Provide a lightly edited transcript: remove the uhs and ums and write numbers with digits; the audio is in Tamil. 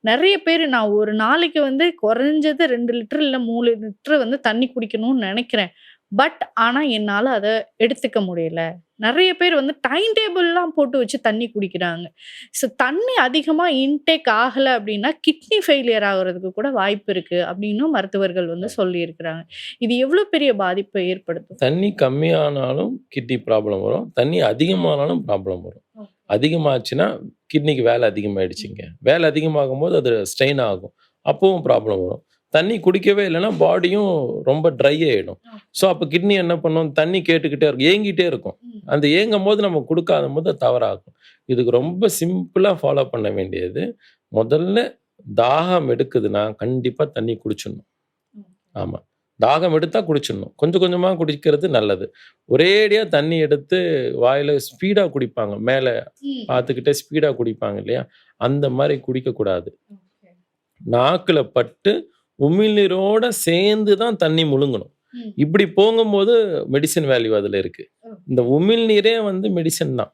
நெறைய பேரு நான் ஒரு நாளைக்கு வந்து குறைஞ்சது 2 லிட்டர் இல்ல 3 லிட்டர் வந்து தண்ணி குடிக்கணும்னு நெனைக்கிறேன். ஆனா என்னால அத எடுத்துக்க முடியல. நெறைய பேர் வந்து டைம் டேபிள்லாம் போட்டு வச்சு தண்ணி குடிக்கிறாங்க. தண்ணி அதிகமா இன்டேக் ஆகல அப்டின்னா, கிட்னி ஃபெயிலியர் ஆகுறதுக்கு கூட வாய்ப்பு இருக்கு அப்டின்னும் மருத்துவர்கள் வந்து சொல்லியிருக்கிறாங்க. இது எவ்ளோ பெரிய பாதிப்ப ஏற்படுத்தும்? தண்ணி கம்மியானாலும் கிட்னி ப்ராப்ளம் வரும். தண்ணி அதிகமானாலும் ப்ராப்ளம் வரும். அதிகமாச்சுன்னா, கிட்னிக்கு வேலை அதிகமாயிடுச்சுங்க. வேலை அதிகமாகும்போது அது ஸ்ட்ரெயின் ஆகும். அப்பவும் ப்ராப்ளம் வரும். தண்ணி குடிக்கவே இல்லன்னா, பாடியும் ரொம்ப ட்ரை ஆயிடும். அப்ப கிட்னி என்ன பண்ணும்? தண்ணி கேட்டுக்கிட்டே இருக்கும். ஏங்கிட்டே இருக்கும். அந்த ஏங்கும்போது நம்ம குடுக்காதம்போது அது தவறாகும். இதுக்கு ரொம்ப சிம்பிளா ஃபாலோ பண்ண வேண்டியது, முதல்ல தாகம் எடுக்குதுன்னா, கண்டிப்பா தண்ணி குடிச்சிடணும். ஆமா. தாகம் எடுத்தா குடிச்சிடணும். கொஞ்சம் கொஞ்சமா குடிக்கிறது நல்லது. ஒரேடியா தண்ணி எடுத்து வாயில ஸ்பீடா குடிப்பாங்க. மேல பார்த்துக்கிட்டே ஸ்பீடா குடிப்பாங்க இல்லையா? அந்த மாரி குடிக்கக்கூடாது. நாக்குல பட்டு உமிழ்நீரோட சேர்ந்து தான் தண்ணி முழுங்கணும். இப்படி போங்கும்போது மெடிசின் வேல்யூ அதுல இருக்கு. இந்த உமிழ்நீரே வந்து மெடிசின் தான்.